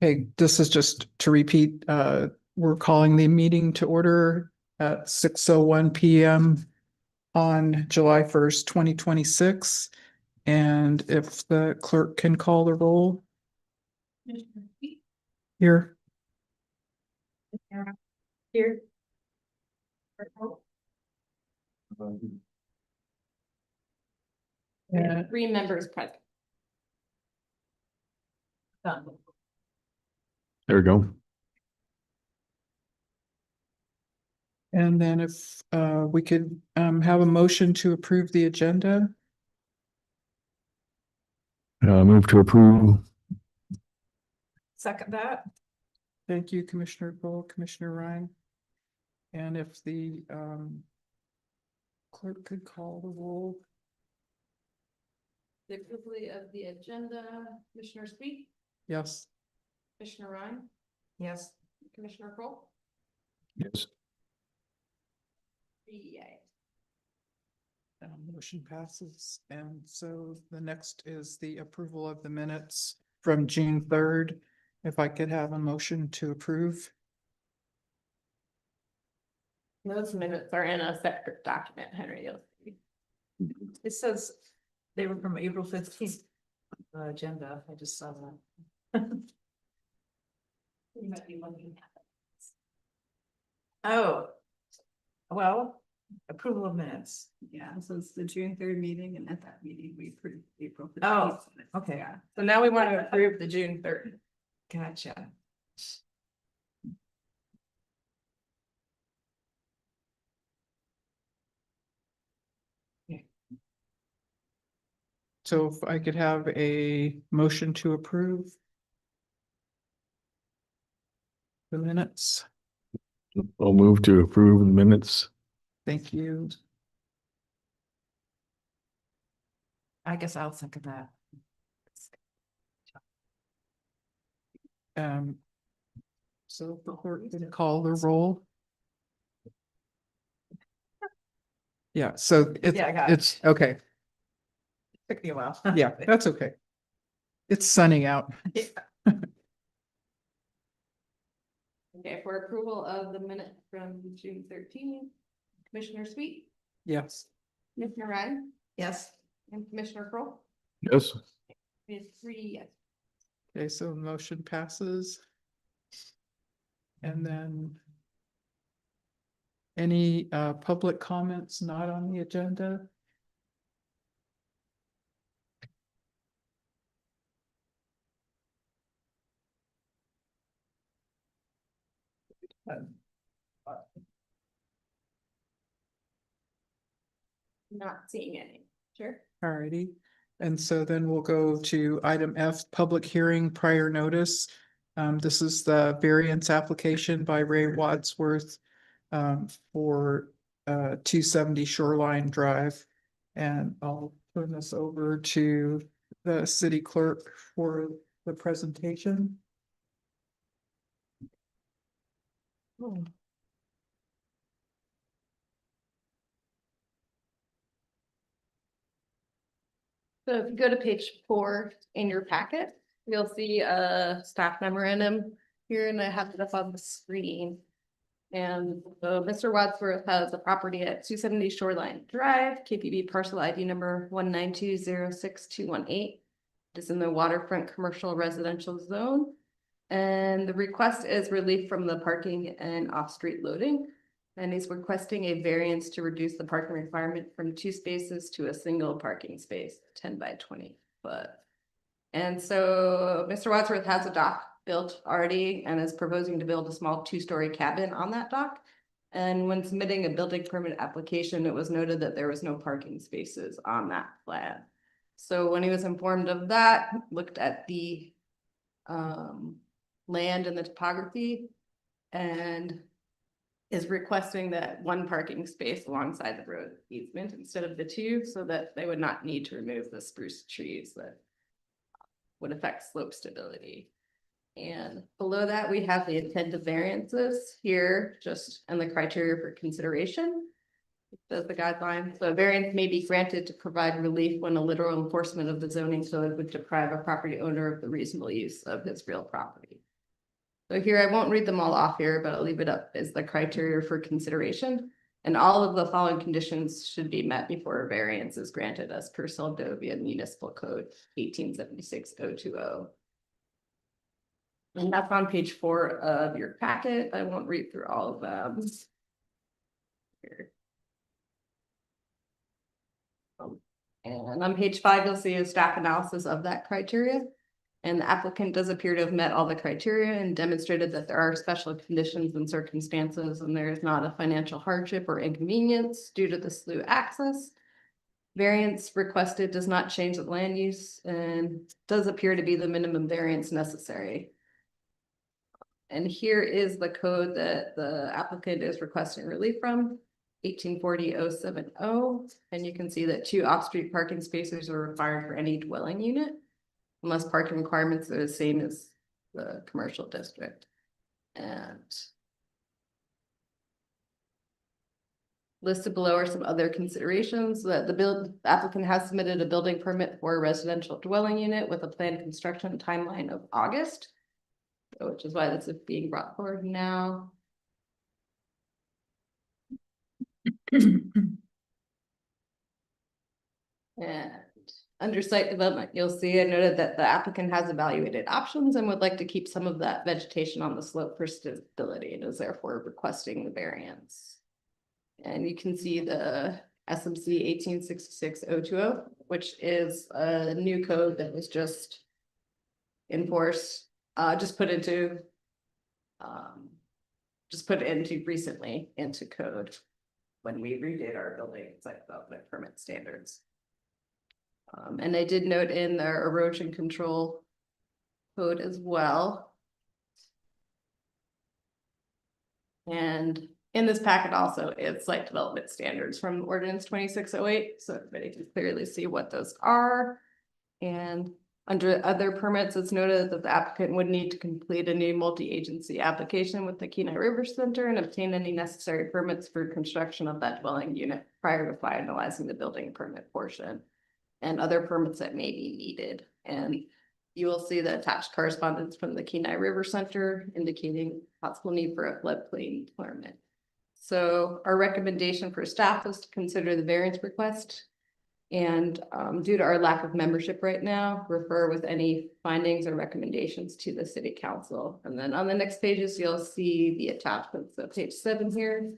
Okay, this is just to repeat, we're calling the meeting to order at 6:01 PM on July 1st, 2026. And if the clerk can call the roll here. Here. Yeah. 3 members present. There we go. And then if we could have a motion to approve the agenda. Move to approve. Second that. Thank you, Commissioner Bull, Commissioner Ryan. And if the clerk could call the roll. The approval of the agenda, Commissioner Sweet, Yes. Commissioner Ryan. Yes. Commissioner Kroll. Yes. Yay. Motion passes. And so the next is the approval of the minutes from June 3rd. If I could have a motion to approve. Those minutes are in a separate document, Henry. It says they were from April 15th. Agenda, I just saw that. You might be looking at Oh. Well, approval of minutes. Yeah, so it's the June 3rd meeting, and at that meeting, we approved April 15th. Oh, okay, it. So now we want to approve the June 3rd. gotcha. So if I could have a motion to approve the minutes. I'll move to approve the minutes. Thank you. I guess I'll second that. So the clerk can call the roll. Yeah, so Yeah, I got it. it's okay. Took me a while. Yeah, that's okay. It's sunny out. Okay, for approval of the minute from June 13th, Commissioner Sweet, Yes. Commissioner Ryan, Yes. and Commissioner Kroll. Yes. We have 3 yes. Okay, so motion passes. And then any public comments not on the agenda? Not seeing any. Sure. Alrighty, and so then we'll go to item F, public hearing prior notice. This is the variance application by Ray Wadsworth for 270 Shoreline Drive. And I'll turn this over to the city clerk for the presentation. So if you go to page 4 in your packet, you'll see a staff memorandum here, and I have it up on the screen. And so Mr. Wadsworth has a property at 270 Shoreline Drive, KPB parcel ID number 192066218. It is in the waterfront commercial residential zone. And the request is relief from the parking and off-street loading. And he's requesting a variance to reduce the parking requirement from 2 spaces to a single parking space, 10 by 20 foot. And so Mr. Wadsworth has a dock built already and is proposing to build a small 2-story cabin on that dock. And when submitting a building permit application, it was noted that there was no parking spaces on that plan. So when he was informed of that, looked at the land and the topography, and is requesting that 1 parking space alongside the road easement instead of the 2, so that they would not need to remove the spruce trees that would affect slope stability. And below that, we have the intent of variances here, just and the criteria for consideration. It says the guidelines. So a variance may be granted to provide relief when a literal enforcement of the zoning code would deprive a property owner of the reasonable use of his real property. So here, I won't read them all off here, but I'll leave it up as the criteria for consideration. And all of the following conditions should be met before a variance is granted as per Seldovia Municipal Code 1876-020. And that's on page 4 of your packet. I won't read through all of them. Here. And on page 5, you'll see a staff analysis of that criteria. And the applicant does appear to have met all the criteria and demonstrated that there are special conditions and circumstances, and there is not a financial hardship or inconvenience due to the slough access. Variance requested does not change the land use and does appear to be the minimum variance necessary. And here is the code that the applicant is requesting relief from, 1840-070. And you can see that 2 off-street parking spaces are required for any dwelling unit, unless parking requirements are the same as the commercial district. And listed below are some other considerations that the applicant has submitted a building permit for a residential dwelling unit with a planned construction timeline of August, which is why this is being brought forward now. And under site development, you'll see I noted that the applicant has evaluated options and would like to keep some of that vegetation on the slope for stability and is therefore requesting the variance. And you can see the SMC 1866-020, which is a new code that was just enforced, just put into recently into code when we redid our building site development permit standards. And I did note in their erosion control code as well. And in this packet also, it's site development standards from ordinance 2608, so everybody can clearly see what those are. And under other permits, it's noted that the applicant would need to complete a new multi-agency application with the Kenai River Center and obtain any necessary permits for construction of that dwelling unit prior to finalizing the building permit portion and other permits that may be needed. And you will see the attached correspondence from the Kenai River Center indicating possible need for a floodplain permit. So our recommendation for staff is to consider the variance request. And due to our lack of membership right now, refer with any findings or recommendations to the city council. And then on the next pages, you'll see the attachments. So page 7 here,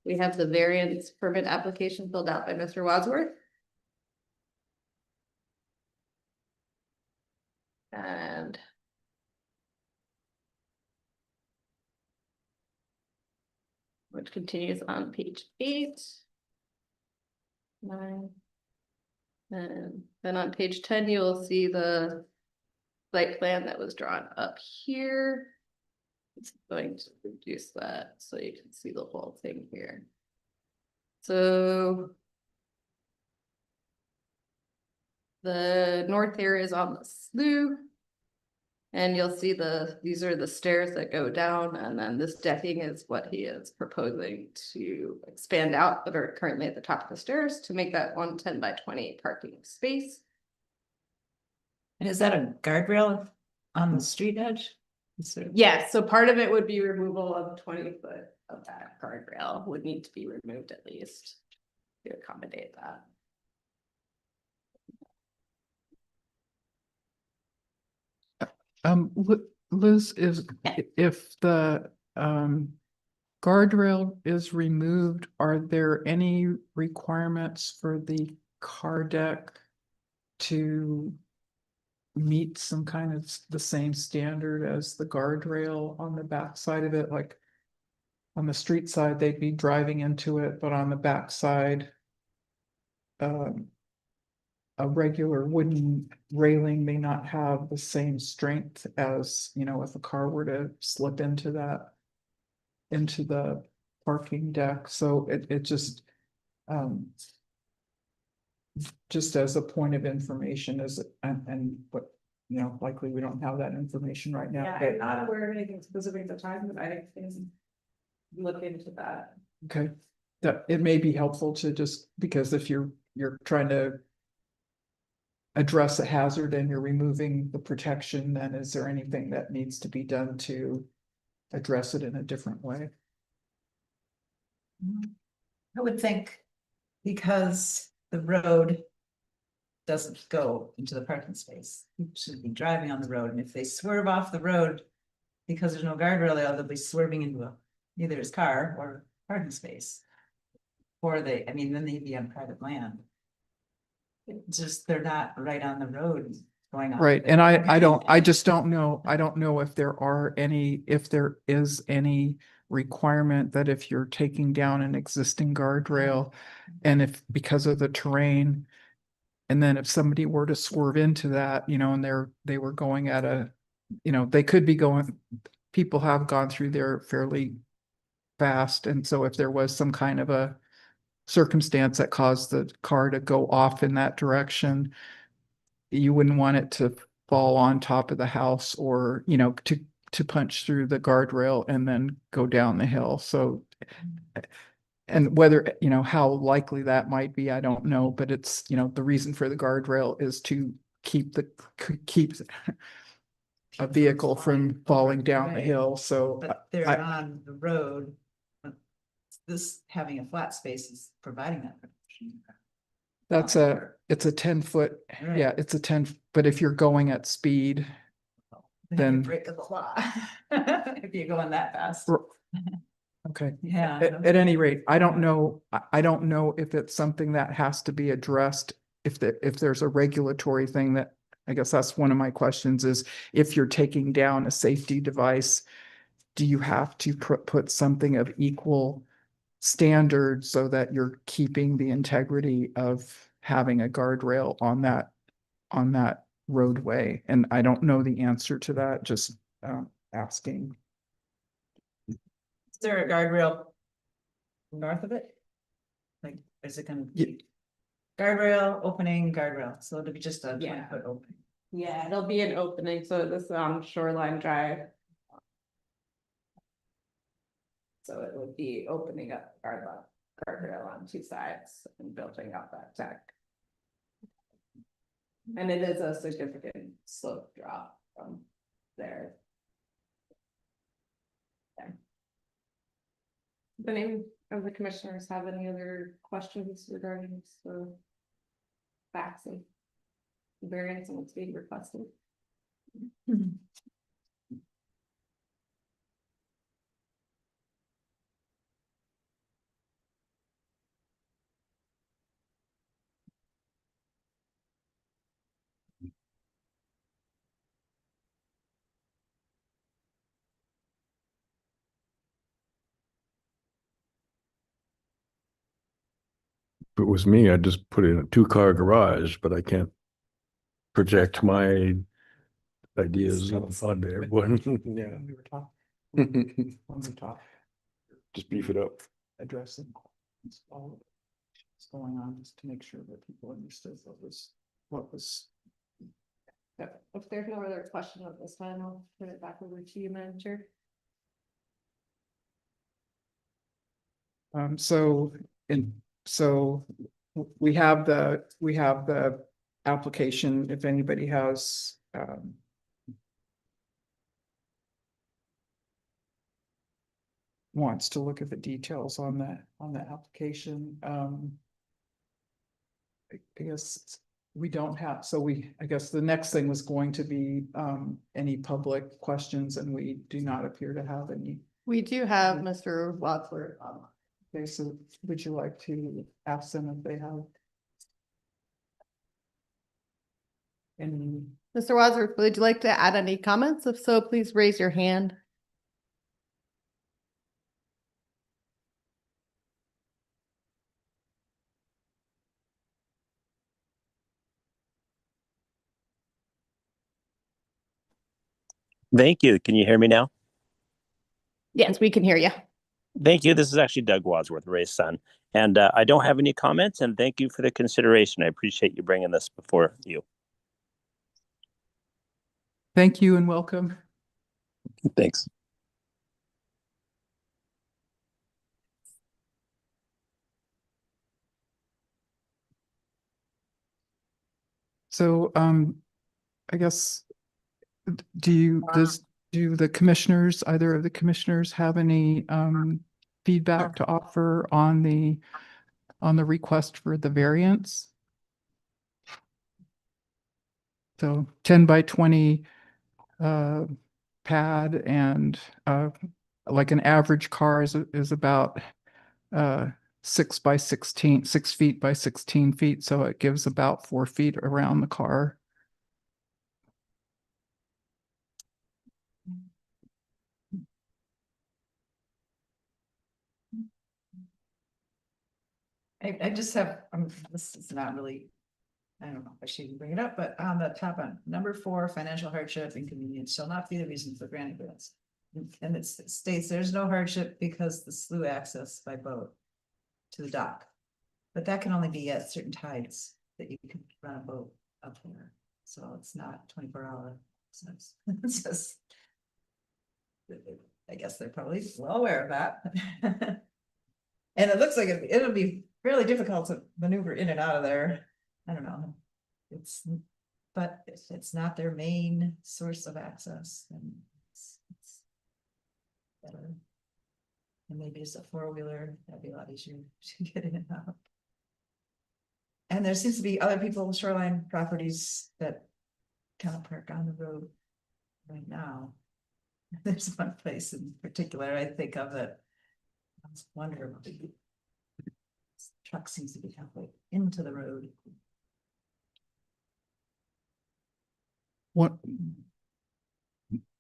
we have the variance permit application filled out by Mr. Wadsworth. And which continues on page 8, 9. And then on page 10, you'll see the site plan that was drawn up here. It's going to reduce that so you can see the whole thing here. So the north area is on the slough. And you'll see these are the stairs that go down, and then this decking is what he is proposing to expand out that are currently at the top of the stairs to make that 110 by 20 parking space. And is that a guardrail on the street edge? Yes, so part of it would be removal of 20 foot of that guardrail would need to be removed at least to accommodate that. Liz, Yeah. if the guardrail is removed, are there any requirements for the car deck to meet some kind of the same standard as the guardrail on the back side of it? Like on the street side, they'd be driving into it, but on the back side, a regular wooden railing may not have the same strength as, you know, if a car were to slip into the parking deck. So it just as a point of information and what, you know, likely we don't have that information right now. Yeah, I'm not aware of anything specific at the time, but I can look into that. Okay, that it may be helpful to just, because if you're trying to address a hazard and you're removing the protection, then is there anything that needs to be done to address it in a different way. I would think because the road doesn't go into the parking space, people should be driving on the road, and if they swerve off the road because there's no guardrail there, they'll be swerving into either his car or parking space. Or I mean, then they'd be on private land. It's just, they're not right on the road going off. Right, there. and I just don't know, I don't know if there is any requirement that if you're taking down an existing guardrail and if, because of the terrain, and then if somebody were to swerve into that, and they were going at they could be going, people have gone through there fairly fast, and so if there was some kind of a circumstance that caused the car to go off in that direction, you wouldn't want it to fall on top of the house or, to punch through the guardrail and then go down the hill. So, and whether, how likely that might be, I don't know, but it's, the reason for the guardrail is to keep a vehicle from falling down the Right. hill. So But they're I- on the road. This having a flat space is providing that protection. it's a 10-foot, Right. yeah, it's a 10, but if you're going at speed, then- Break the law. If you're going that fast. r- okay. Yeah. At any rate, I don't know, I don't know if it's something that has to be addressed, if there's a regulatory thing that, I guess that's one of my questions is, if you're taking down a safety device, do you have to put something of equal standard so that you're keeping the integrity of having a guardrail on that roadway? And I don't know the answer to that, just asking. Is there a guardrail north of it? Like, is it gonna Ye- be guardrail, opening, guardrail? So it'll be just a Yeah. 20-foot opening. Yeah, it'll be an opening, so this is on Shoreline Drive. So it would be opening up our guardrail on two sides and building up that deck. And it is a significant slope drop from there. Okay. Does any of the commissioners have any other questions regarding the facts and variance and what's being requested? If it was me, I'd just put in a 2-car garage, but I can't project my ideas onto everyone. Yeah. When we were talking, when we talked, Just beef it up. addressing all of what's going on, just to make sure that people understood what was. If there's no other question at this time, I'll turn it back over to you, manager. So we have the application, if anybody has, wants to look at the details on the application, I guess we don't have, so I guess the next thing was going to be, any public questions, and we do not appear to have any. We do have Mr. Wadsworth. Okay, so would you like to ask them if they have any? Mr. Wadsworth, would you like to add any comments? If so, please raise your hand. Thank you. Can you hear me now? Yes, we can hear you. Thank you. This is actually Doug Wadsworth, Ray's son. And I don't have any comments, and thank you for the consideration. I appreciate you bringing this before you. Thank you and welcome. Thanks. So, I guess, does Do the commissioners, either of the commissioners have any feedback to offer on the request for the variance? So 10 by 20 pad and like an average car is about 6 by 16, 6 feet by 16 feet. So it gives about 4 feet around the car. I just have, this is not really, I don't know if I should even bring it up, but on the top on number 4, financial hardship, inconvenience shall not be the reason for granting variance. And it states there's no hardship because the slough access by boat to the dock. But that can only be at certain tides that you can run a boat up there. So it's not 24-hour. So it's just, I guess they're probably well aware of that. And it looks like it'll be fairly difficult to maneuver in and out of there. I don't know. But if it's not their main source of access, then it's better. And maybe it's a 4-wheeler, that'd be a lot easier to get in and out. And there seems to be other people with shoreline properties that kind of park on the road right now. There's one place in particular I think of that I was wondering, truck seems to be halfway into the road.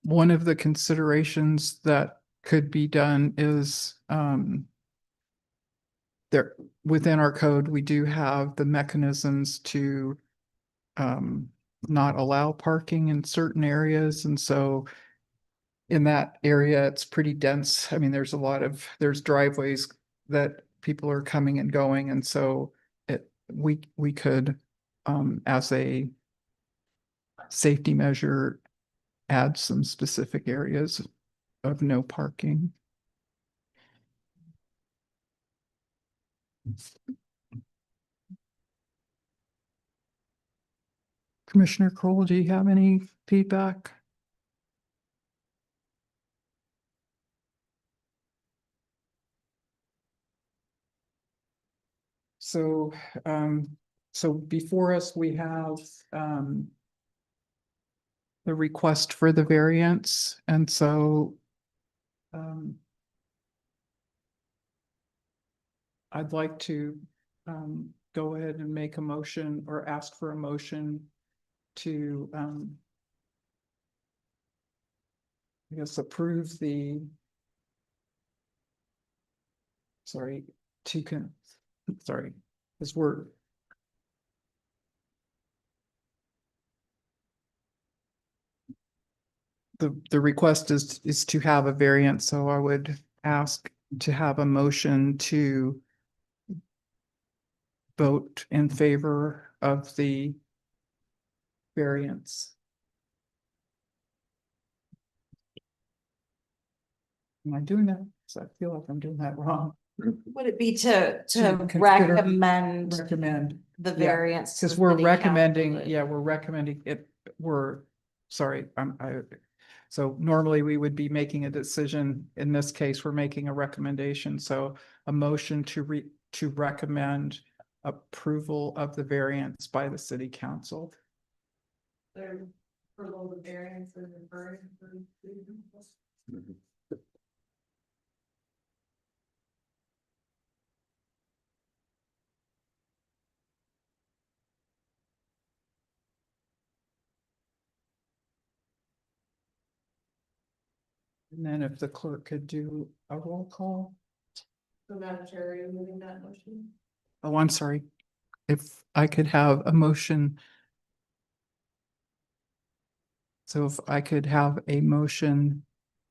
One of the considerations that could be done is there within our code, we do have the mechanisms to not allow parking in certain areas. And so in that area, it's pretty dense. I mean, there's driveways that people are coming and going. And so we could, as a safety measure, add some specific areas of no parking. Commissioner Kroll, do you have any feedback? So, so before us, we have, the request for the variance, and so, I'd like to, go ahead and make a motion or ask for a motion to, I guess, approve the, sorry, sorry, this word. The request is to have a variance, so I would ask to have a motion to vote in favor of the variance. Am I doing that? So I feel like I'm doing that wrong. Would it be to consider- recommend Recommend, the yeah, variance? to because the we're city recommending, council? yeah, we're recommending it, sorry, so normally we would be making a decision. In this case, we're making a recommendation, so a motion to recommend approval of the variance by the city council. Their approval of variance is referring to. And then if the clerk could do a roll call. So Madam Chair, are you moving that motion? Oh, I'm sorry. If I could have a motion. So if I could have a motion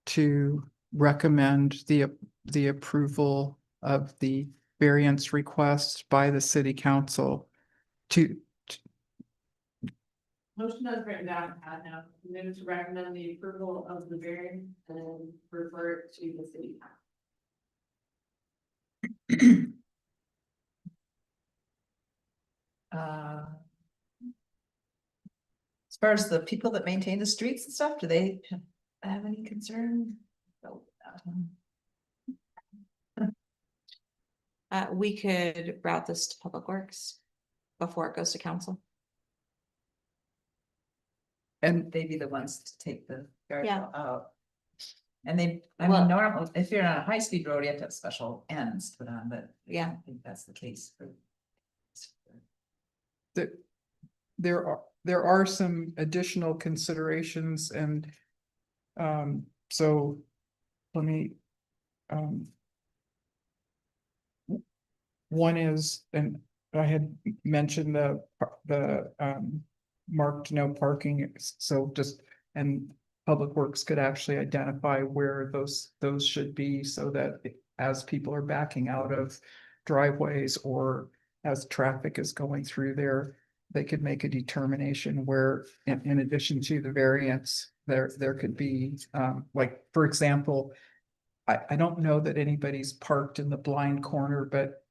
to recommend the approval of the variance request by the city council to, Motion as written down, now, move to recommend the approval of the variance and refer it to the city council. As far as the people that maintain the streets and stuff, do they have any concern? No, We could route this to Public Works before it goes to council. And they'd be the ones to take the Yeah. guardrail out. And they, I Well- mean, normal, if you're on a high-speed road, you have to have special ends put on, but I Yeah, don't think that's the case for. that there are some additional considerations and so let me um one is, and I had mentioned the marked no parking, so just and Public Works could actually identify where those should be so that as people are backing out of driveways or as traffic is going through there, they could make a determination where in addition to the variance, there could be like, for example, I don't know that anybody's parked in the blind corner, but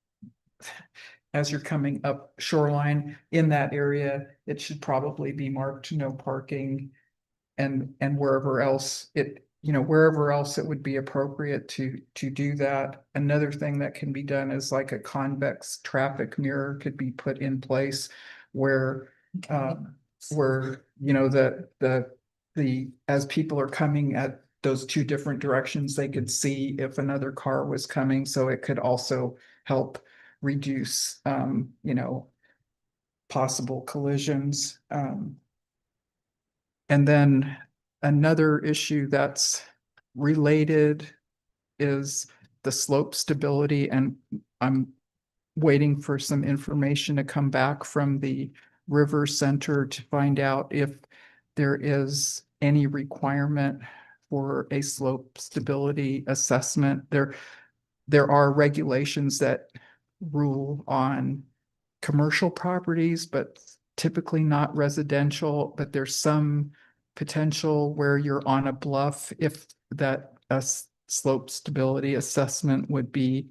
as you're coming up Shoreline in that area, it should probably be marked no parking. And wherever else wherever else it would be appropriate to do that. Another thing that can be done is like a convex traffic mirror could be put in place where the as people are coming at those two different directions, they could see if another car was coming, so it could also help reduce possible collisions. And then another issue that's related is the slope stability, and I'm waiting for some information to come back from the River Center to find out if there is any requirement for a slope stability assessment. There are regulations that rule on commercial properties, but typically not residential, but there's some potential where you're on a bluff if that slope stability assessment would be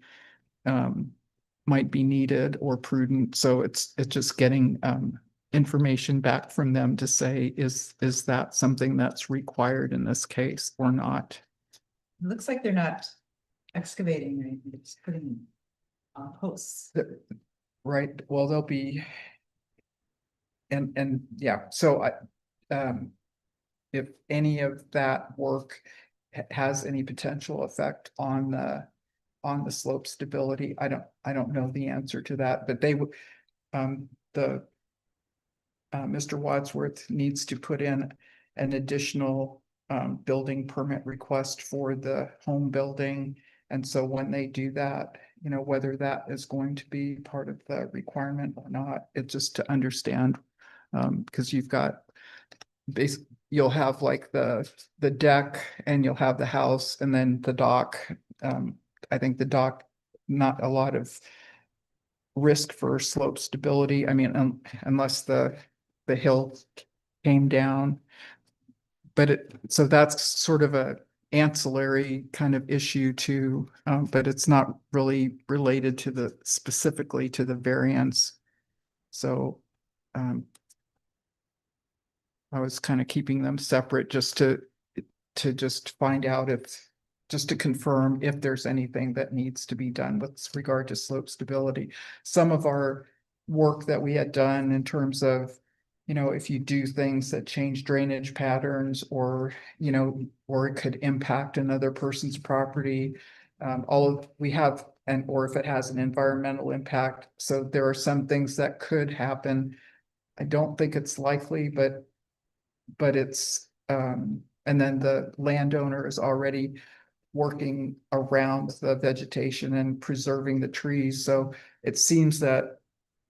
might be needed or prudent. So it's just getting information back from them to say, is that something that's required in this case or not? It looks like they're not excavating or anything, they're just putting posts. Right, well, they'll be. And yeah, so if any of that work has any potential effect on the slope stability, I don't know the answer to that, but they would, Mr. Wadsworth needs to put in an additional building permit request for the home building. And so when they do that, whether that is going to be part of the requirement or not, it's just to understand, because you've got you'll have like the deck and you'll have the house and then the dock. I think the dock, not a lot of risk for slope stability. I mean, unless the hill came down. But so that's sort of a ancillary kind of issue too, but it's not really related to specifically to the variance. So I was kind of keeping them separate just to just find out just to confirm if there's anything that needs to be done with regard to slope stability. Some of our work that we had done in terms of, if you do things that change drainage patterns or it could impact another person's property, we have, or if it has an environmental impact. So there are some things that could happen. I don't think it's likely, but it's, and then the landowner is already working around the vegetation and preserving the trees. So it seems that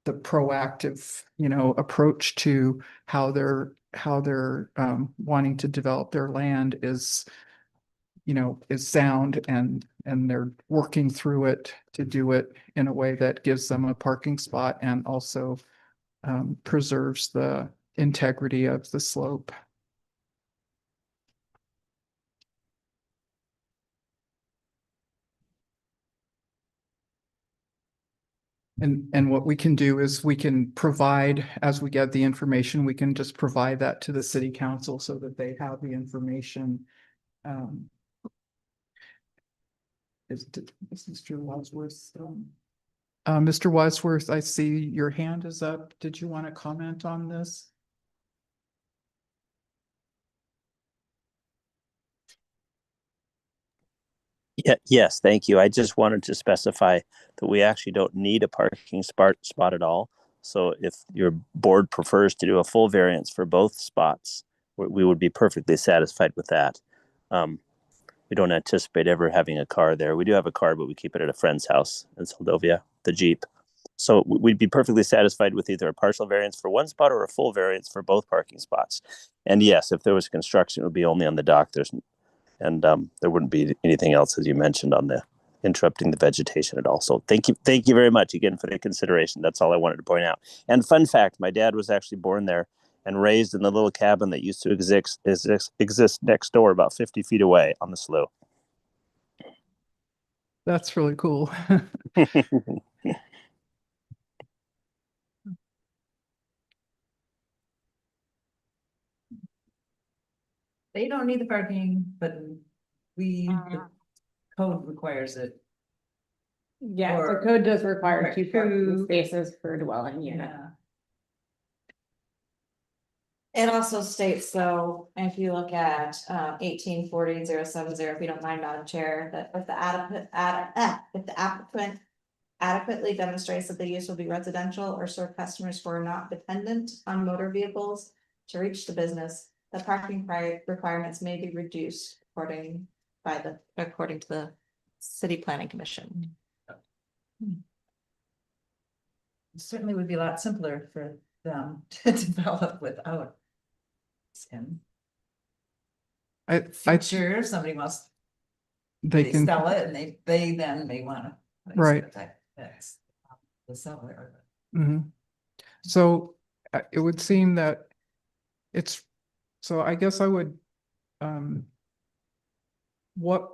the proactive, approach to how they're wanting to develop their land is sound, and they're working through it to do it in a way that gives them a parking spot and also preserves the integrity of the slope. And what we can do is we can provide, as we get the information, we can just provide that to the city council so that they have the information Um. Is Mr. Wadsworth? Mr. Wadsworth, I see your hand is up. Did you want to comment on this? Yeah, yes, thank you. I just wanted to specify that we actually don't need a parking spot at all. So if your board prefers to do a full variance for both spots, we would be perfectly satisfied with that. We don't anticipate ever having a car there. We do have a car, but we keep it at a friend's house in Seldovia, the Jeep. So we'd be perfectly satisfied with either a partial variance for one spot or a full variance for both parking spots. And yes, if there was construction, it would be only on the dock. There wouldn't be anything else, as you mentioned, on the interrupting the vegetation at all. So thank you very much again for the consideration. That's all I wanted to point out. And fun fact, my dad was actually born there and raised in the little cabin that used to exist next door, about 50 feet away on the slough. That's really cool. They don't need the parking, but the code requires it. Yeah, the Or- code does require two parking Two. spaces per dwelling unit. Yeah. It also states though, if you look at 1840-070, if you don't mind, Madam Chair, that if the applicant adequately demonstrates that the use will be residential or serve customers who are not dependent on motor vehicles to reach the business, the parking requirements may be reduced according to the City Planning Commission. It certainly would be a lot simpler for them to develop without. And I, future, if somebody wants, they they can, sell it and they then may wanna. Right. That's the seller. mhm. So it would seem that it's, so I guess I would, what,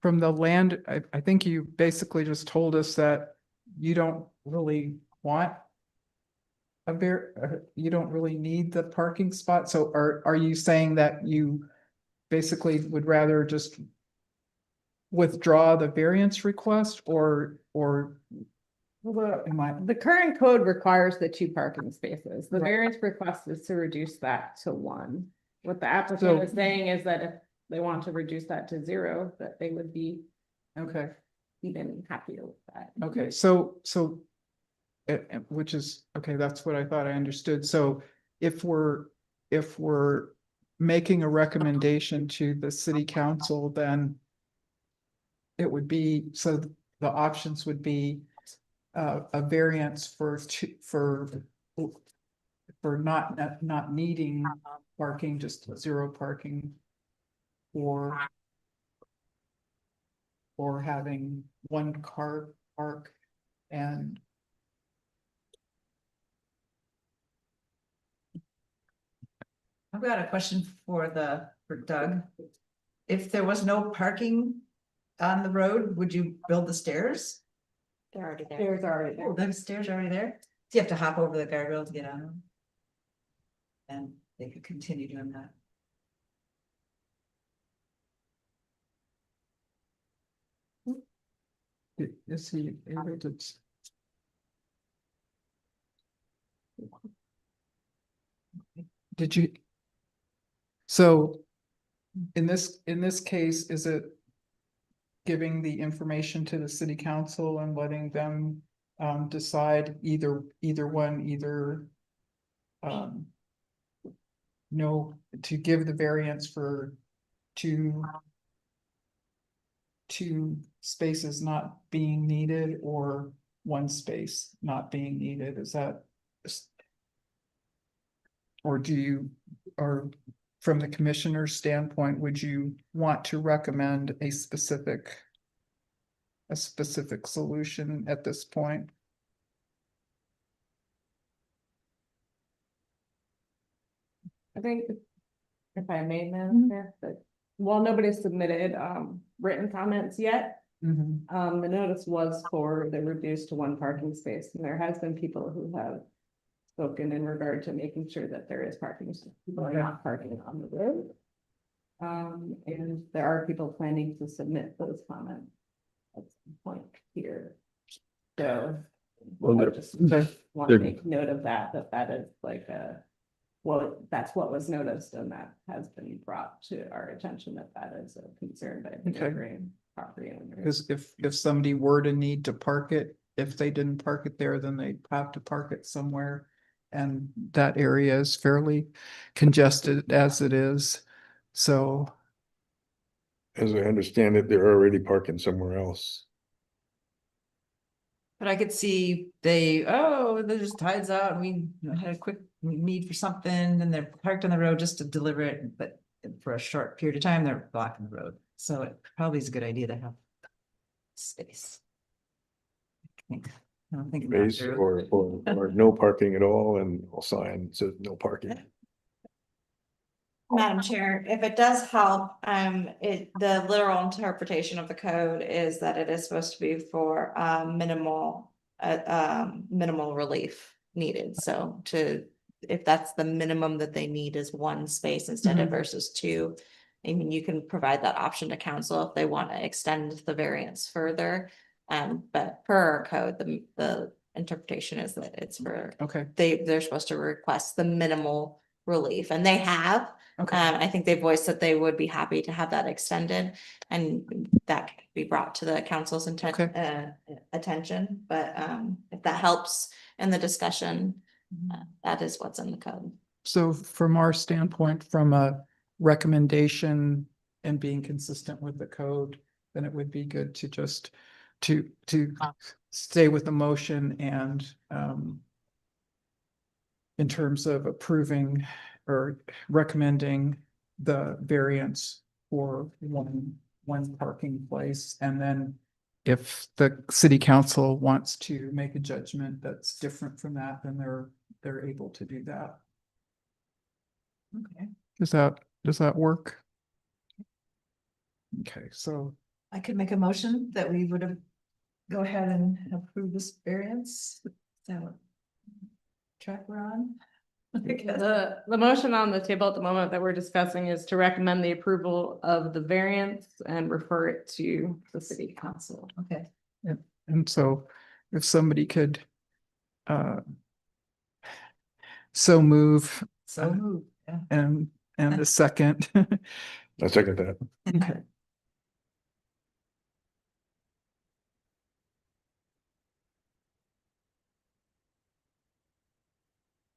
from the land, I think you basically just told us that you don't really want you don't really need the parking spot. So are you saying that you basically would rather just withdraw the variance request or am I? The current code requires the two parking spaces. The Right. variance request is to reduce that to one. What the So- applicant is saying is that if they want to reduce that to zero, that they would be Okay, even happier with that. okay, which is, okay, that's what I thought I understood. So if we're making a recommendation to the city council, then it would be, so the options would be a variance for not needing parking, just zero parking, or having one car park and I've got a question for Doug. If there was no parking on the road, would you build the stairs? They're already there. There's already Oh, there. the stairs are already there? Do you have to hop over the guardrail to get on them? And they could continue doing that. is he able to? Did you? So in this case, is it giving the information to the city council and letting them decide either one, um, no, to give the variance for two spaces not being needed or one space not being needed? Is that? Or do you, or from the commissioner's standpoint, would you want to recommend a specific solution at this point? I think if I may, Madam Chair, but while nobody's submitted written comments yet, the notice was for the reduced to one parking space, and there has been people who have spoken in regard to making sure that there is parking, so people are not parking on the road. And there are people planning to submit those comments at some point here. So Well, I there- just there- want to there- make note of that, that is like a, well, that's what was noticed and that has been brought to our attention, that is a concern by the Okay. neighboring property owners. Because if somebody were to need to park it, if they didn't park it there, then they'd have to park it somewhere. And that area is fairly congested as it is. So, As I understand it, they're already parking somewhere else. But I could see there's tides out and we had a quick need for something and they're parked on the road just to deliver it, but for a short period of time, they're blocking the road. So it probably is a good idea to have space. I don't think. Space or no parking at all and a sign that says no parking. Madam Chair, if it does help, the literal interpretation of the code is that it is supposed to be for, minimal relief needed, so if that's the minimum that they need is one space instead of Mhm. versus two. I mean, you can provide that option to council if they want to extend the variance further. But per our code, the interpretation is that it's for, okay, they're supposed to request the minimal relief, and they have. okay. I think they voiced that they would be happy to have that extended and that can be brought to the council's attention, but if that helps in the discussion, that is what's in the code. So from our standpoint, from a recommendation and being consistent with the code, then it would be good to just to stay with the motion and in terms of approving or recommending the variance for one parking place. And then if the city council wants to make a judgment that's different from that, then they're able to do that. Okay, Does that work? Okay, so I could make a motion that we would have go ahead and approve this variance. So track we're on. The motion on the table at the moment that we're discussing is to recommend the approval of the variance and refer it to the city council. Okay, and so if somebody could so move so moved. Yeah. and a second. I second that. Okay.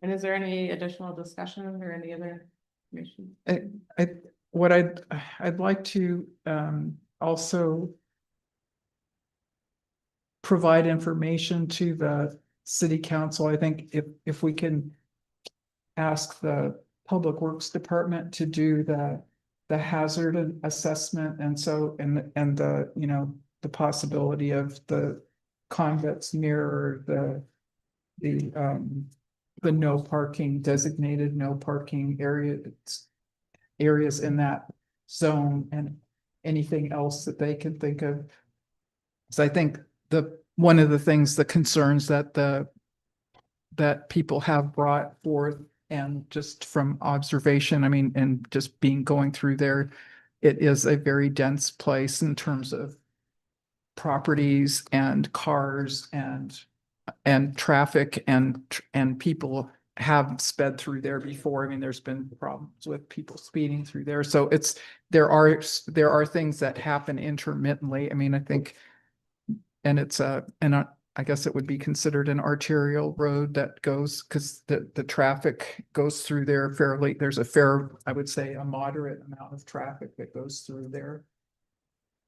And is there any additional discussion or any other information? What I'd like to also provide information to the city council. I think if we can ask the Public Works Department to do the hazard assessment and so and the the possibility of the convents mirror the no parking designated no parking areas in that zone and anything else that they can think of. So I think one of the things, the concerns that people have brought forth and just from observation, I mean, and just going through there, it is a very dense place in terms of properties and cars and traffic and people have sped through there before. I mean, there's been problems with people speeding through there. So there are things that happen intermittently. I mean, I think, and it's I guess it would be considered an arterial road that goes, because the traffic goes through there fairly. There's I would say a moderate amount of traffic that goes through there.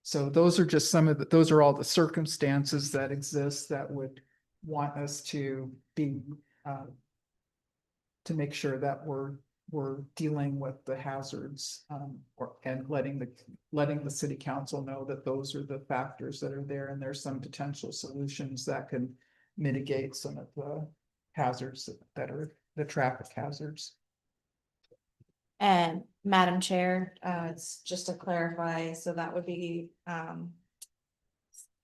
So those are just those are all the circumstances that exist that would want us to be, to make sure that we're dealing with the hazards, and letting the city council know that those are the factors that are there, and there's some potential solutions that can mitigate some of the hazards that are the traffic hazards. And Madam Chair, it's just to clarify, so that would be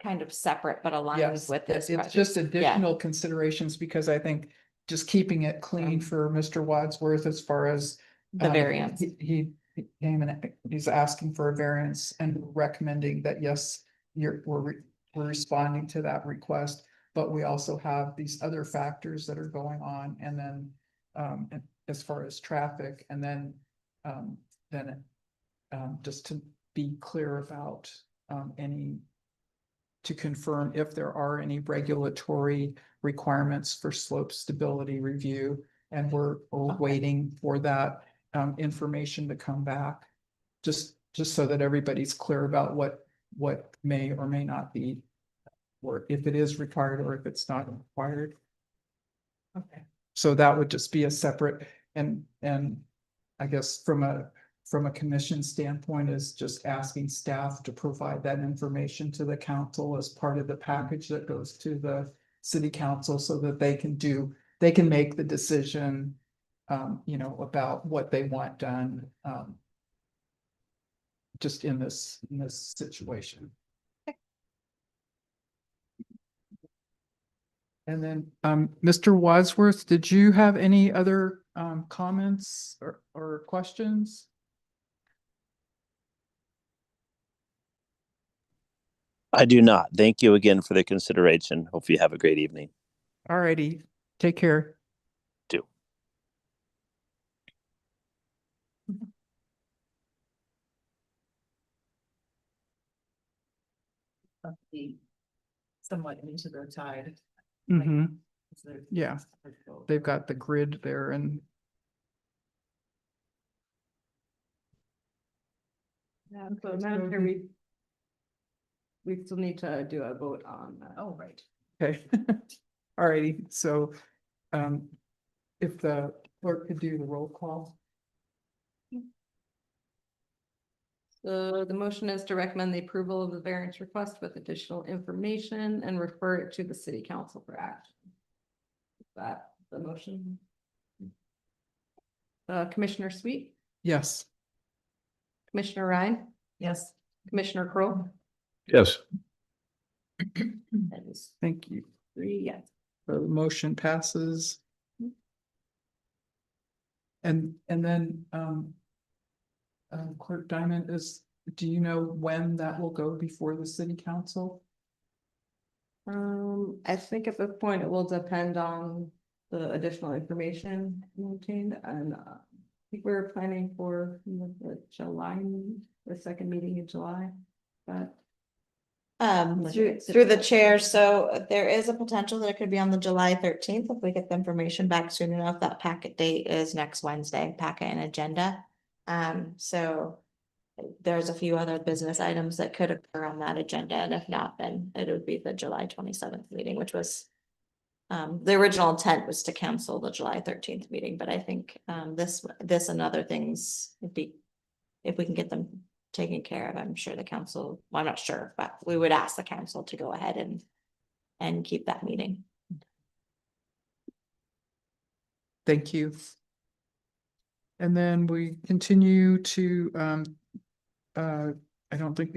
kind of separate but aligned Yes, with this. it's project. just additional considerations because I think just keeping it clean for Mr. Wadsworth as far as The variance. he he came and he's asking for a variance and recommending that, yes, we're responding to that request. But we also have these other factors that are going on, and then, and as far as traffic, and then, just to be clear about, to confirm if there are any regulatory requirements for slope stability review. And we're waiting for that, information to come back. Just so that everybody's clear about what may or may not be, or if it is required or if it's not required. Okay. So that would just be a separate, and I guess from a commission standpoint is just asking staff to provide that information to the council as part of the package that goes to the city council, so that they can make the decision, about what they want done, just in this situation. And then, Mr. Wadsworth, did you have any other comments or questions? I do not. Thank you again for the consideration. Hope you have a great evening. All righty, take care. Do. Somewhat into the tide. Mm-hmm. Is there- Yeah, they've got the grid there, and Yeah, so Madam Chair, we still need to do a vote on that. Oh, right. okay. All righty, so if the clerk could do the roll call. So the motion is to recommend the approval of the variance request with additional information and refer it to the city council for action. Is that the motion? Commissioner Sweet, Yes. Commissioner Ryan, Yes. Commissioner Crowe. Yes. That is Thank you. 3 yes. The motion passes. And then, Clerk Diamond, do you know when that will go before the city council? I think at this point it will depend on the additional information obtained, and I think we're planning for the July, the second meeting in July. But Through the chair, so there is a potential that it could be on the July 13th if we get the information back soon enough. That packet date is next Wednesday, packet and agenda. So there's a few other business items that could occur on that agenda, and if not, then it would be the July 27th meeting, which was the original intent was to cancel the July 13th meeting, but I think this and other things would be, if we can get them taken care of, I'm sure the council, well, I'm not sure, but we would ask the council to go ahead and keep that meeting. Thank you. And then we continue to, I don't think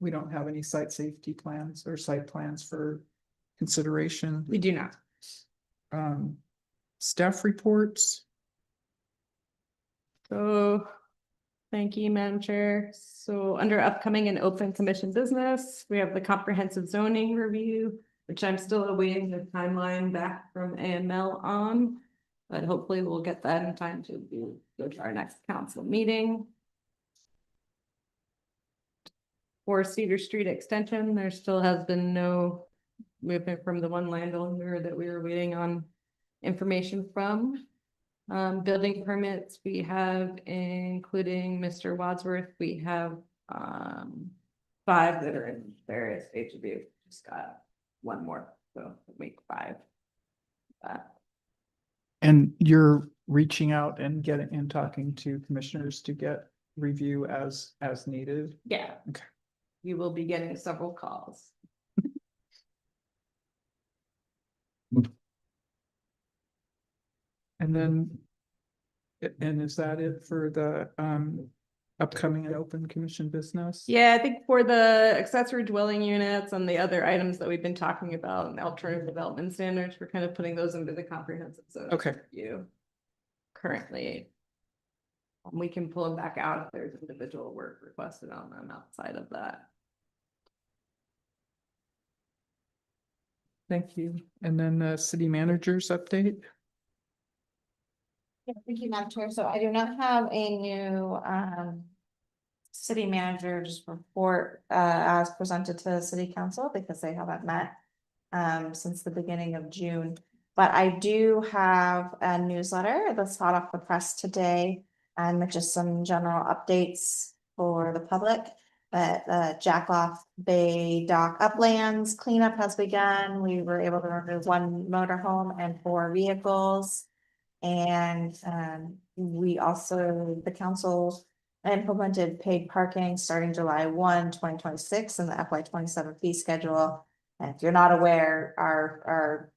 we don't have any site safety plans or site plans for consideration. we do not. Staff reports. So, thank you, Madam Chair. So under upcoming and open commission business, we have the comprehensive zoning review, which I'm still awaiting the timeline back from AML on. But hopefully we'll get that in time to go to our next council meeting. For Cedar Street Extension, there still has been no movement from the one landowner that we were waiting on information from. Building permits, we have, including Mr. Wadsworth, we have 5 that are in various stage of review. Just got one more, so week 5. And you're reaching out and talking to commissioners to get review as needed. Yeah. Okay. You will be getting several calls. And then, and is that it for the upcoming and open commission business? Yeah, I think for the accessory dwelling units and the other items that we've been talking about and alternative development standards, we're kind of putting those into the comprehensive zone. Okay. Review currently. We can pull them back out if there's individual work requested on them outside of that. Thank you. And then the city manager's update. Yeah, thank you, Madam Chair. So I do not have a new city manager's report as presented to the city council because they haven't met since the beginning of June. But I do have a newsletter that's hot off the press today and with just some general updates for the public. But Jackoff Bay Dock Uplands cleanup has begun. We were able to remove 1 motorhome and 4 vehicles. And we also, the council implemented paid parking starting July 1, 2026 in the FY 27 fee schedule. And if you're not aware, our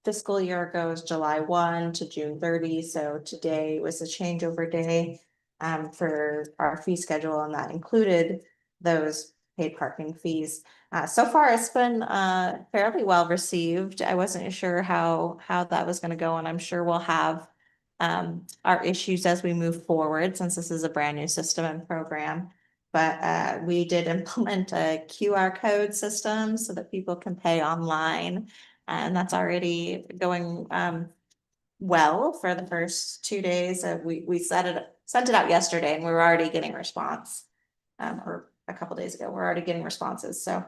fiscal year goes July 1 to June 30. So today was a changeover day for our fee schedule, and that included those paid parking fees. So far, it's been fairly well received. I wasn't sure how that was going to go, and I'm sure we'll have our issues as we move forward, since this is a brand new system and program. But we did implement a QR code system so that people can pay online, and that's already going well for the first 2 days. We sent it out yesterday, and we were already getting response. Or a couple days ago, we're already getting responses. So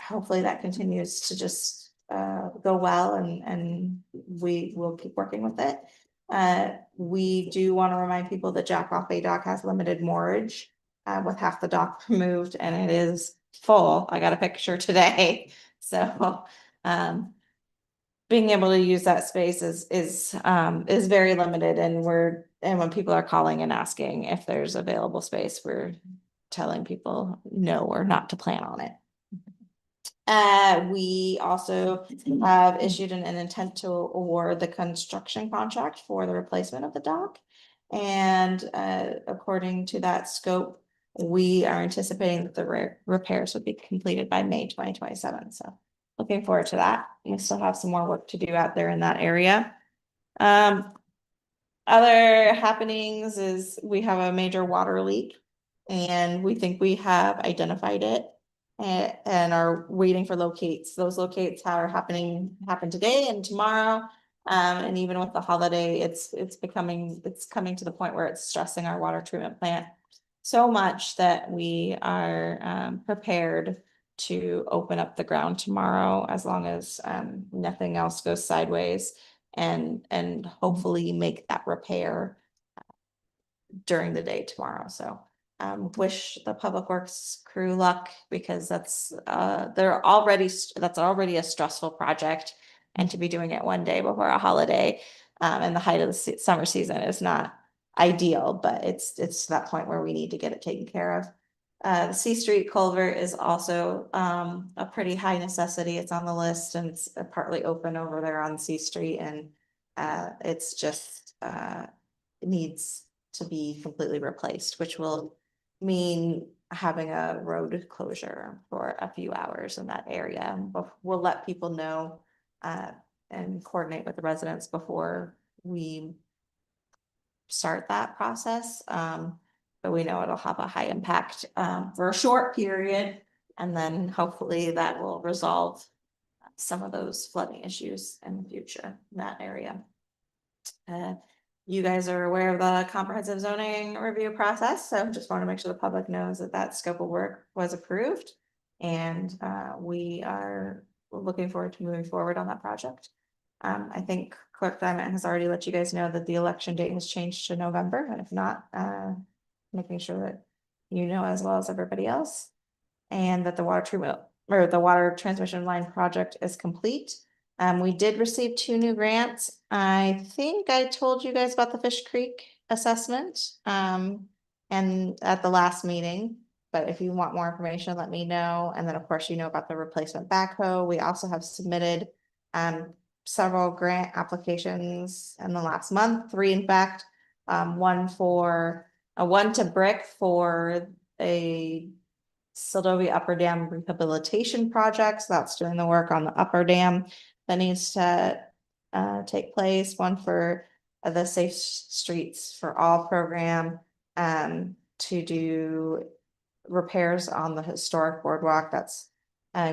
hopefully that continues to just go well, and we will keep working with it. We do want to remind people that Jackoff Bay Dock has limited moorage with half the dock removed, and it is full. I got a picture today. So being able to use that space is very limited, and when people are calling and asking if there's available space, we're telling people no or not to plan on it. We also have issued an intent to award the construction contract for the replacement of the dock. And according to that scope, we are anticipating that the repairs would be completed by May 2027. So looking forward to that. We still have some more work to do out there in that area. Other happenings is we have a major water leak, and we think we have identified it and are waiting for locates. Those locates happen today and tomorrow. And even with the holiday, it's coming to the point where it's stressing our water treatment plant so much that we are prepared to open up the ground tomorrow, as long as nothing else goes sideways, and hopefully make that repair during the day tomorrow. So wish the public works crew luck, because that's already a stressful project, and to be doing it one day before a holiday and the height of the summer season is not ideal, but it's to that point where we need to get it taken care of. The C Street culvert is also a pretty high necessity. It's on the list, and it's partly open over there on C Street, and it's just needs to be completely replaced, which will mean having a road closure for a few hours in that area. But we'll let people know and coordinate with the residents before we start that process. But we know it'll have a high impact for a short period, and then hopefully that will resolve some of those flooding issues in the future in that area. You guys are aware of the comprehensive zoning review process, so just want to make sure the public knows that that scope of work was approved, and we are looking forward to moving forward on that project. I think Clerk Diamond has already let you guys know that the election date has changed to November, and if not, making sure that you know as well as everybody else, and that the water transmission line project is complete. We did receive 2 new grants. I think I told you guys about the Fish Creek assessment and at the last meeting, but if you want more information, let me know. And then of course, you know about the replacement backhoe. We also have submitted several grant applications in the last month, 3 in fact, one to Brick for a Seldovia Upper Dam rehabilitation project. So that's doing the work on the upper dam that needs to take place. One for the Safe Streets for All program, to do repairs on the historic boardwalk that's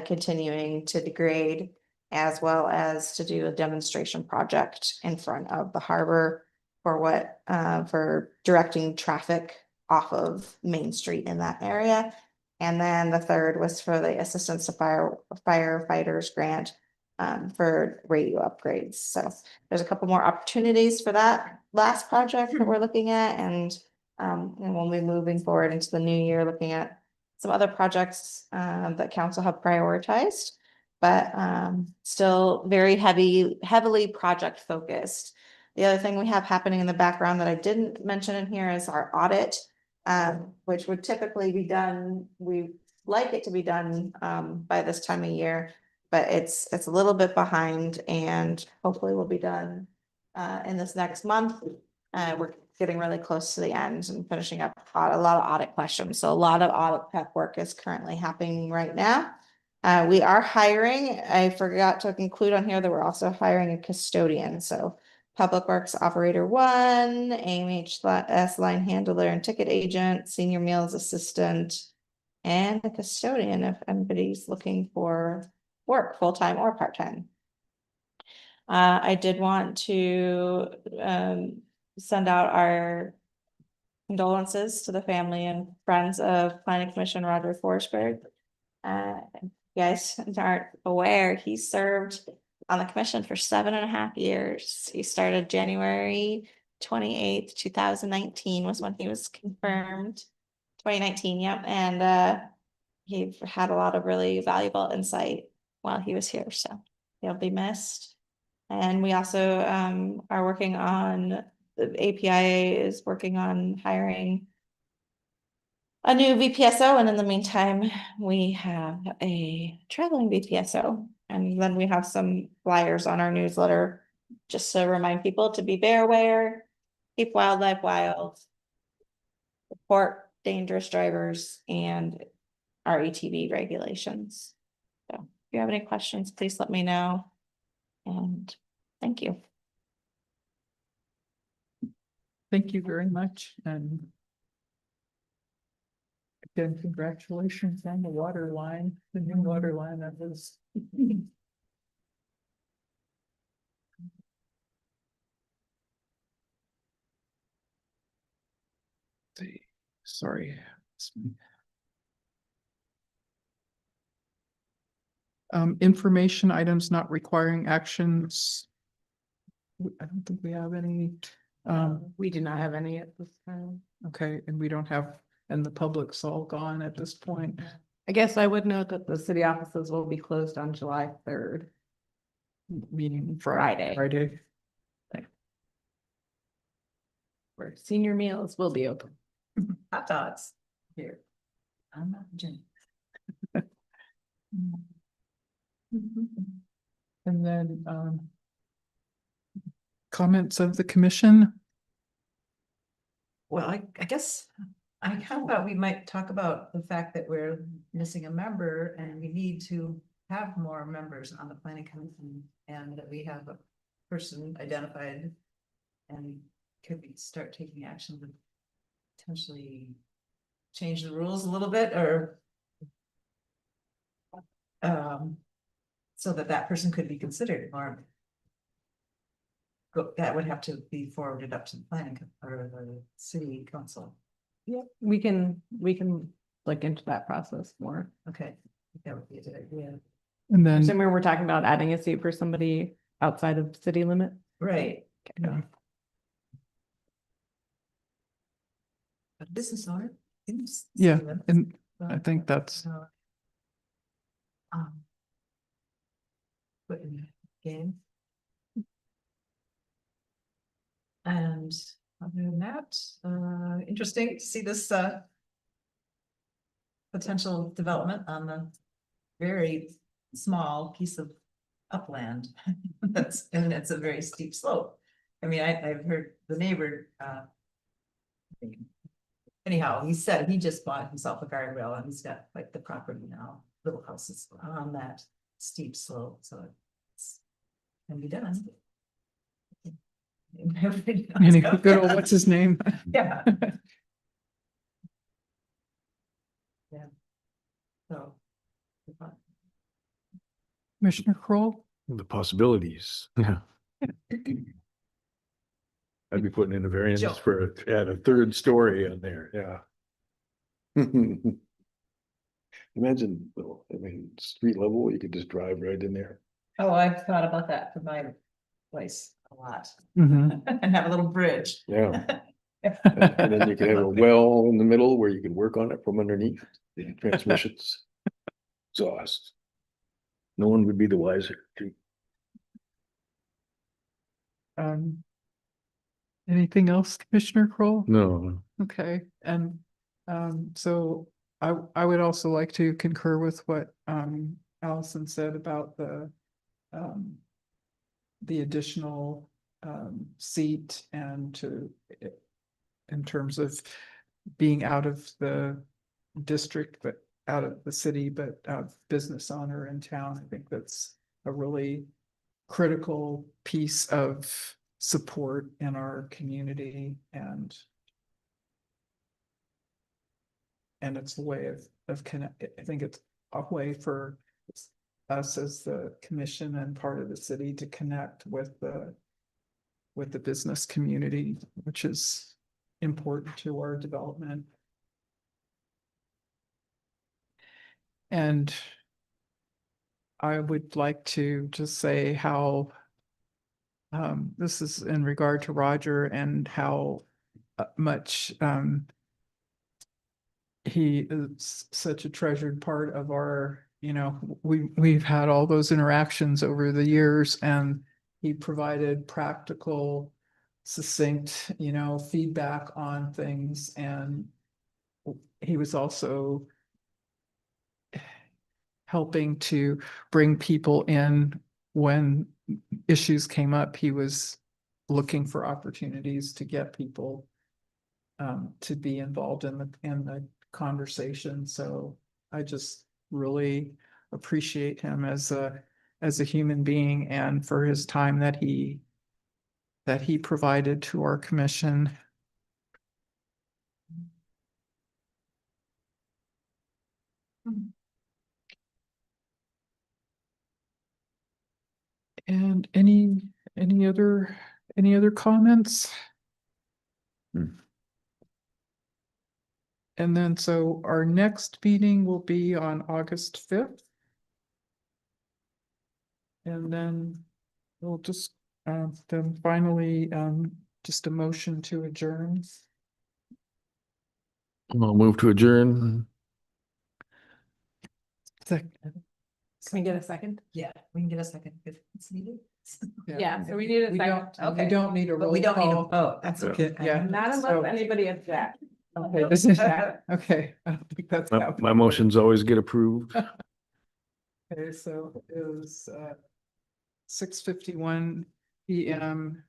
continuing to degrade, as well as to do a demonstration project in front of the harbor for directing traffic off of Main Street in that area. And then the third was for the Assistance to Firefighters grant for radio upgrades. So there's a couple more opportunities for that last project that we're looking at, and we'll be moving forward into the new year, looking at some other projects that council have prioritized, but still very heavily project focused. The other thing we have happening in the background that I didn't mention in here is our audit, which would typically be done, we like it to be done by this time of year, but it's a little bit behind, and hopefully will be done in this next month. We're getting really close to the end and finishing up a lot of audit questions. So a lot of audit prep work is currently happening right now. We are hiring. I forgot to include on here that we're also hiring a custodian. So Public Works Operator 1, AMHS line handler and ticket agent, senior meals assistant, and a custodian if anybody's looking for work, full-time or part-time. I did want to send out our condolences to the family and friends of Planning Commissioner Roger Forsberg. You guys aren't aware, he served on the commission for 7.5 years. He started January 28th, 2019 was when he was confirmed. 2019, yep. And he had a lot of really valuable insight while he was here, so he'll be missed. And we also are working on, the APIA is working on hiring a new VPSO, and in the meantime, we have a traveling VPSO. And then we have some flyers on our newsletter just to remind people to be bear aware, keep wildlife wild, report dangerous drivers, and our ATV regulations. So if you have any questions, please let me know. And thank you. Thank you very much, and again, congratulations on the water line, the new water line that was. Sorry. Information items not requiring actions. I don't think we have any. We do not have any at this time. Okay, and we don't have, and the public's all gone at this point. I guess I would note that the city offices will be closed on July 3rd. Meeting Friday. Friday. Where senior meals will be open. Hot dogs here. I'm not Jenny. And then comments of the commission. Well, I guess I kind of thought we might talk about the fact that we're missing a member and we need to have more members on the planning commission, and that we have a person identified, and could we start taking action to potentially change the rules a little bit, or so that that person could be considered more. That would have to be forwarded up to the planning or the city council. Yeah, we can look into that process more. Okay, I think that would be a good idea. And then, Assuming we're talking about adding a seat for somebody outside of city limit. Right. yeah, A business owner. in the yeah, city limits. and I think that's, Um, Put in the game. And other than that, interesting to see this potential development on the very small piece of upland. And it's a very steep slope. I mean, I've heard the neighbor anyhow, he said he just bought himself a guardrail and he's got like the property now, little houses on that steep slope, so it's can be done. Everybody knows Any about good old, that. what's his name? Yeah. Yeah. So. Commissioner Kroll? The possibilities, yeah. I'd be putting in a variance Joe. for, add a third story on there, yeah. Imagine, well, I mean, street level, you could just drive right in there. Oh, I've thought about that for my place a lot. Mhm. And have a little bridge. Yeah. And then you can have a well in the middle where you can work on it from underneath the transmissions. Exhaust. No one would be the wiser. Um, anything else, Commissioner Kroll? No, Okay, and so I would also like to concur with what Allison said about the additional seat and to in terms of being out of the district, but out of the city, but business owner in town. I think that's a really critical piece of support in our community, and it's a way of connect, I think it's a way for us as the commission and part of the city to connect with the business community, which is important to our development. And I would like to just say how this is in regard to Roger and how much he is such a treasured part of our, we've had all those interactions over the years, and he provided practical, succinct, feedback on things. And he was also helping to bring people in when issues came up. He was looking for opportunities to get people to be involved in the conversation. So I just really appreciate him as a human being, and for his time that he provided to our commission. And any other comments? Hmm. And then, so our next meeting will be on August 5th. And then we'll just, then finally, just a motion to adjourn. I'll move to adjourn. Second. Can we get a second? Yeah, we can get a second if it's needed. Yeah, so we need a We second. don't, we Okay. don't need a But roll we don't need a call. vote. That's Yeah. okay. Yeah. Not So- unless anybody objects. Okay, this is, okay, I don't think that's My happening. motions always get approved. Okay, so it was 6:51 PM.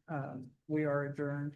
We are adjourned.